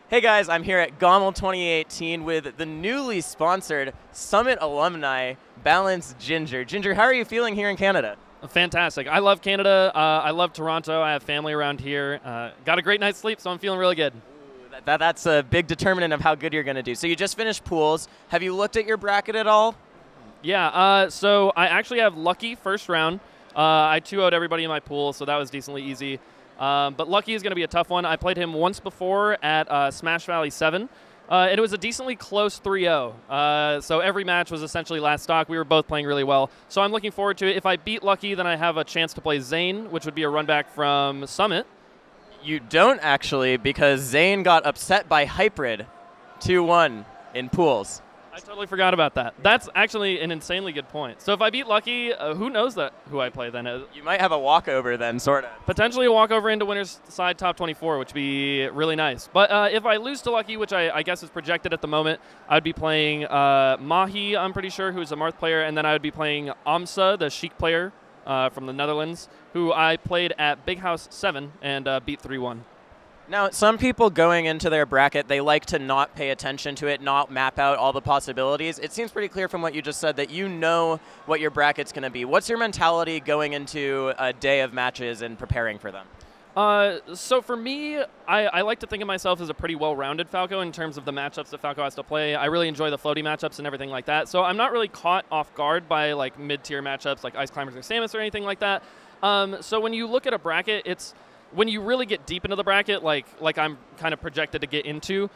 Hey guys, I'm here at GOML 2018 with the newly sponsored Summit alumni, Balance Ginger. Ginger, how are you feeling here in Canada? Fantastic. I love Canada. I love Toronto. I have family around here. Got a great night's sleep, so I'm feeling really good. That's a big determinant of how good you're going to do. So you just finished pools. Have you looked at your bracket at all? Yeah, so I actually have Lucky first round. I 2-0'd everybody in my pool, so that was decently easy. But Lucky is going to be a tough one. I played him once before at Smash Valley 7. It was a decently close 3-0. So every match was essentially last stock. We were both playing really well. So I'm looking forward to it. If I beat Lucky, then I have a chance to play Zane, which would be a run back from Summit. You don't actually, because Zane got upset by Hybrid 2-1 in pools. I totally forgot about that. That's actually an insanely good point. So if I beat Lucky, who knows who I play then? You might have a walkover then, sort of. Potentially a walkover into winner's side top 24, which would be really nice. But if I lose to Lucky, which I guess is projected at the moment, I'd be playing Mahi, I'm pretty sure, who's a Marth player, and then I would be playing Amsa, the Sheik player from the Netherlands, who I played at Big House 7 and beat 3-1. Now, some people going into their bracket, they like to not pay attention to it, not map out all the possibilities. It seems pretty clear from what you just said that you know what your bracket's going to be. What's your mentality going into a day of matches and preparing for them? So for me, I like to think of myself as a pretty well-rounded Falco in terms of the matchups that Falco has to play. I really enjoy the floaty matchups and everything like that. So I'm not really caught off guard by like mid-tier matchups like Ice Climbers or Samus or anything like that. So when you look at a bracket, it's when you really get deep into the bracket, like I'm kind of projected to get into,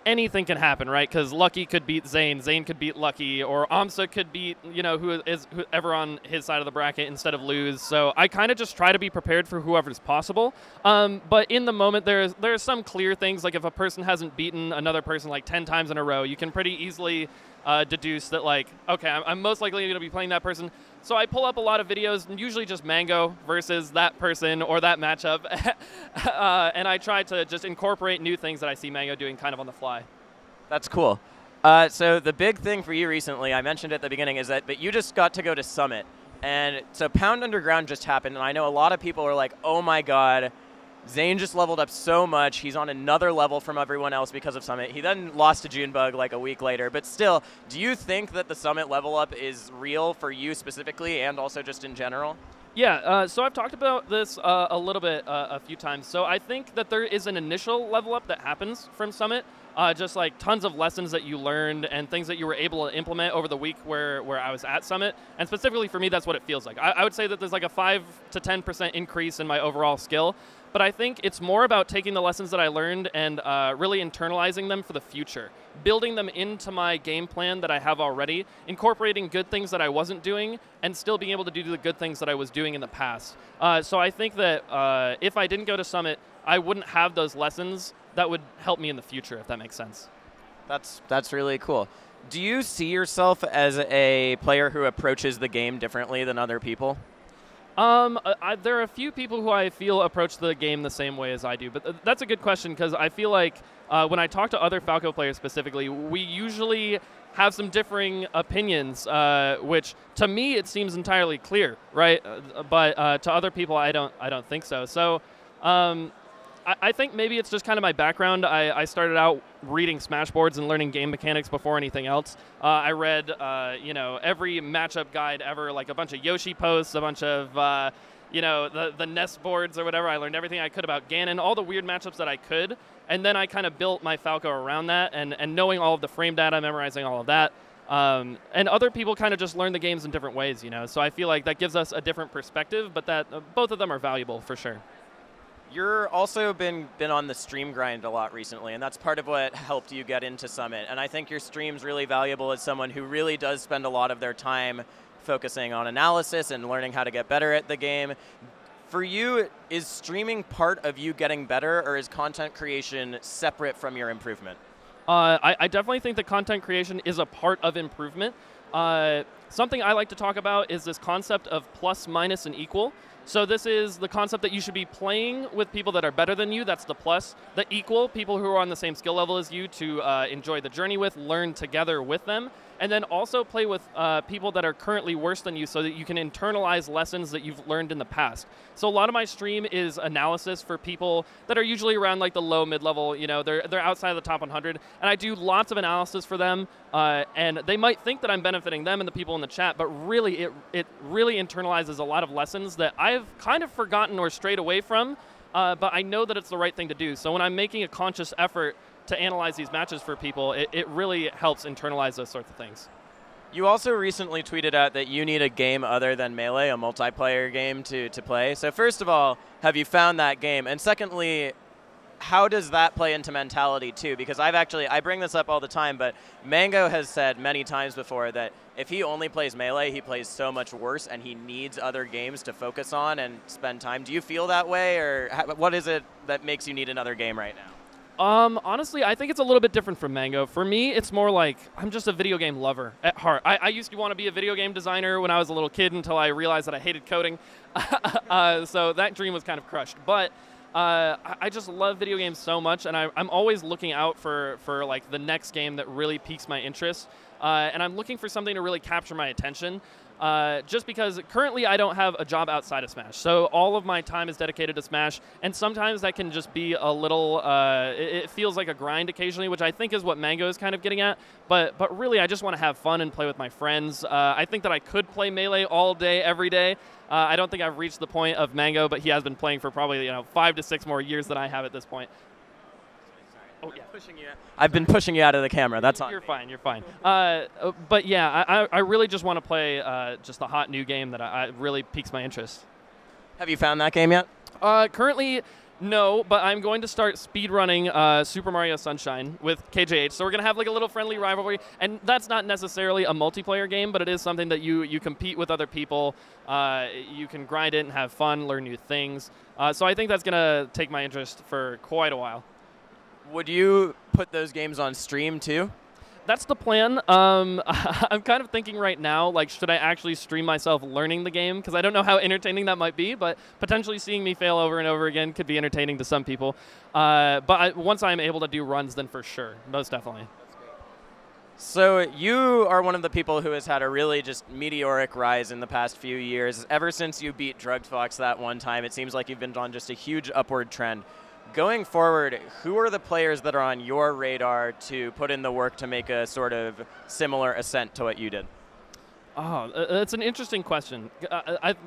anything can happen, right? Because Lucky could beat Zane, Zane could beat Lucky, or Amsa could beat, whoever on his side of the bracket instead of lose. So I kind of just try to be prepared for whoever's possible. But in the moment, there are some clear things, like if a person hasn't beaten another person like 10 times in a row, you can pretty easily deduce that, like, okay, I'm most likely going to be playing that person. So I pull up a lot of videos, usually just Mango versus that person or that matchup, and I try to just incorporate new things that I see Mango doing kind of on the fly. That's cool. So the big thing for you recently, I mentioned at the beginning, is that you just got to go to Summit. And so Pound Underground just happened, and I know a lot of people are like, oh my god, Zane just leveled up so much. He's on another level from everyone else because of Summit. He then lost to Junebug like a week later. But still, do you think that the Summit level up is real for you specifically and also just in general? Yeah, so I've talked about this a little bit a few times. So I think that there is an initial level up that happens from Summit, just like tons of lessons that you learned and things that you were able to implement over the week where I was at Summit. And specifically for me, that's what it feels like. I would say that there's like a 5 to 10% increase in my overall skill. But I think it's more about taking the lessons that I learned and really internalizing them for the future, building them into my game plan that I have already, incorporating good things that I wasn't doing, and still being able to do the good things that I was doing in the past. So I think that if I didn't go to Summit, I wouldn't have those lessons that would help me in the future, if that makes sense. That's really cool. Do you see yourself as a player who approaches the game differently than other people? There are a few people who I feel approach the game the same way as I do, but that's a good question because I feel like when I talk to other Falco players specifically, we usually have some differing opinions, which to me it seems entirely clear, right? But to other people, I don't think so. So I think maybe it's just kind of my background. I started out reading Smash boards and learning game mechanics before anything else. I read, every matchup guide ever, like a bunch of Yoshi posts, a bunch of, the NES boards or whatever. I learned everything I could about Ganon, all the weird matchups that I could, and then I kind of built my Falco around that, and knowing all of the frame data, memorizing all of that. And other people kind of just learn the games in different ways, So I feel like that gives us a different perspective, but that both of them are valuable for sure. You're also been on the stream grind a lot recently, and that's part of what helped you get into Summit. And I think your stream's really valuable as someone who really does spend a lot of their time focusing on analysis and learning how to get better at the game. For you, is streaming part of you getting better, or is content creation separate from your improvement? I definitely think that content creation is a part of improvement. Something I like to talk about is this concept of plus, minus, and equal. So this is the concept that you should be playing with people that are better than you. That's the plus. The equal, people who are on the same skill level as you to enjoy the journey with, learn together with them. and then also play with people that are currently worse than you so that you can internalize lessons that you've learned in the past. So a lot of my stream is analysis for people that are usually around like the low mid-level, you know, they're outside of the top 100, and I do lots of analysis for them, and they might think that I'm benefiting them and the people in the chat, but really it really internalizes a lot of lessons that I've kind of forgotten or strayed away from, but I know that it's the right thing to do. So when I'm making a conscious effort to analyze these matches for people, it really helps internalize those sorts of things. You also recently tweeted out that you need a game other than Melee, a multiplayer game to play. So first of all, have you found that game? And secondly, how does that play into mentality too? Because I bring this up all the time, but Mango has said many times before that if he only plays Melee, he plays so much worse and he needs other games to focus on and spend time. Do you feel that way, or what is it that makes you need another game right now? Honestly, I think it's a little bit different from Mango. For me, it's more like I'm just a video game lover at heart. I used to want to be a video game designer when I was a little kid until I realized that I hated coding. So that dream was kind of crushed. But I just love video games so much, and I'm always looking out for like the next game that really piques my interest. And I'm looking for something to really capture my attention. Just because currently I don't have a job outside of Smash. So all of my time is dedicated to Smash, and sometimes that can just be a little, it feels like a grind occasionally, which I think is what Mango is kind of getting at. But really, I just want to have fun and play with my friends. I think that I could play Melee all day, every day. I don't think I've reached the point of Mango, but he has been playing for probably 5 to 6 more years than I have at this point. Oh, yeah. I've been pushing you out of the camera. That's on. You're fine. You're fine. But yeah, I really just want to play just a hot new game that I really piques my interest. Have you found that game yet? Currently, no, but I'm going to start speedrunning Super Mario Sunshine with KJH. So we're going to have like a little friendly rivalry. And that's not necessarily a multiplayer game, but it is something that you compete with other people. You can grind it and have fun, learn new things. So I think that's going to take my interest for quite a while. Would you put those games on stream too? That's the plan. I'm kind of thinking right now, like, should I actually stream myself learning the game? Because I don't know how entertaining that might be, but potentially seeing me fail over and over again could be entertaining to some people. But once I'm able to do runs, then for sure, most definitely. So you are one of the people who has had a really just meteoric rise in the past few years. Ever since you beat Drugged Fox that one time, it seems like you've been on just a huge upward trend. Going forward, who are the players that are on your radar to put in the work to make a sort of similar ascent to what you did? Oh, that's an interesting question.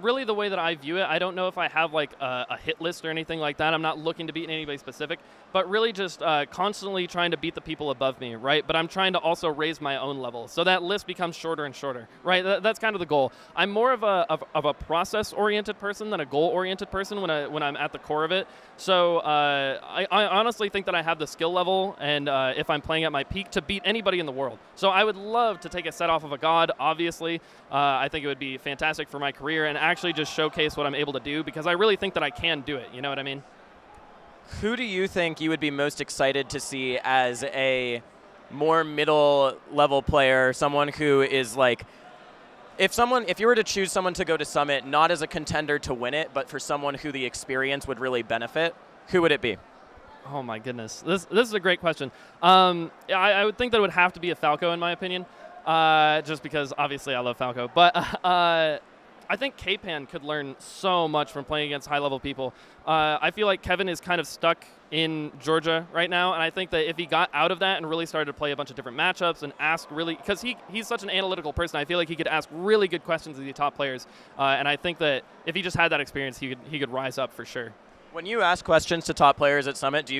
Really, the way that I view it, I don't know if I have like a hit list or anything like that. I'm not looking to beat anybody specific, but really just constantly trying to beat the people above me, right? But I'm trying to also raise my own level, so that list becomes shorter and shorter, right? That's kind of the goal. I'm more of a process-oriented person than a goal-oriented person when I'm at the core of it. So I honestly think that I have the skill level, and if I'm playing at my peak, to beat anybody in the world. So I would love to take a set off of a god, obviously. I think it would be fantastic for my career and actually just showcase what I'm able to do, because I really think that I can do it, you know what I mean? Who do you think you would be most excited to see as a more middle level player, someone who is like, if you were to choose someone to go to Summit, not as a contender to win it, but for someone who the experience would really benefit, who would it be? Oh my goodness, this is a great question. I would think that it would have to be a Falco in my opinion. Just because obviously I love Falco. But I think K-Pan could learn so much from playing against high-level people. I feel like Kevin is kind of stuck in Georgia right now, and I think that if he got out of that and really started to play a bunch of different matchups and ask really, because he's such an analytical person, I feel like he could ask really good questions of the top players, and I think that if he just had that experience, he could rise up for sure. When you ask questions to top players at Summit,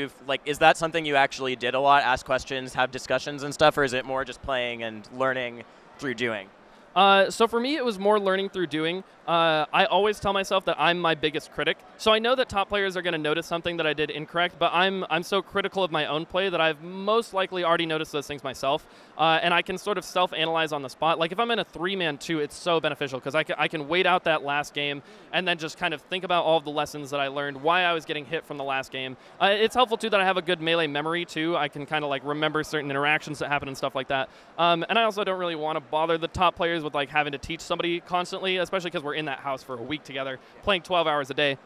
is that something you actually did a lot, ask questions, have discussions and stuff, or is it more just playing and learning through doing? So for me, it was more learning through doing. I always tell myself that I'm my biggest critic. So I know that top players are going to notice something that I did incorrect, but I'm so critical of my own play that I've most likely already noticed those things myself. And I can sort of self-analyze on the spot. Like if I'm in a 3-man-2, it's so beneficial because I can wait out that last game and then just kind of think about all of the lessons that I learned, why I was getting hit from the last game. It's helpful, too, that I have a good melee memory, too. I can kind of like remember certain interactions that happen and stuff like that. And I also don't really want to bother the top players with like having to teach somebody constantly, especially because we're in that house for a week together, playing 12 hours a day.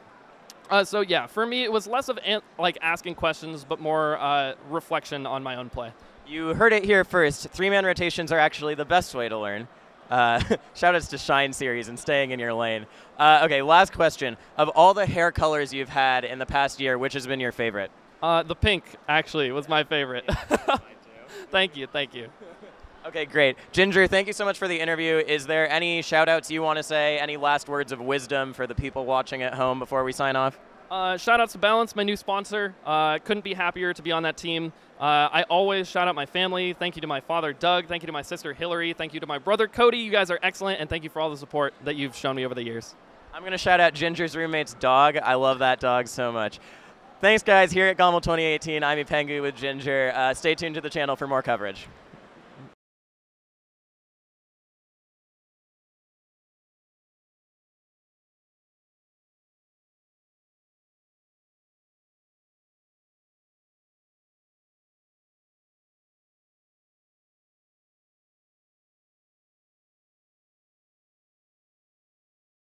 So yeah, for me, it was less of like asking questions, but more reflection on my own play. You heard it here first. 3-man rotations are actually the best way to learn. Shoutouts to Shine Series and staying in your lane. Okay, last question. Of all the hair colors you've had in the past year, which has been your favorite? The pink, actually, was my favorite. Thank you, thank you. Okay, great. Ginger, thank you so much for the interview. Is there any shout-outs you want to say, any last words of wisdom for the people watching at home before we sign off? Shout outs to Balance, my new sponsor. Couldn't be happier to be on that team. I always shout out my family. Thank you to my father, Doug. Thank you to my sister, Hillary. Thank you to my brother, Cody. You guys are excellent, and thank you for all the support that you've shown me over the years. I'm going to shout out Ginger's roommate's dog. I love that dog so much. Thanks, guys. Here at GOML 2018, I'm Ipengu with Ginger. Stay tuned to the channel for more coverage.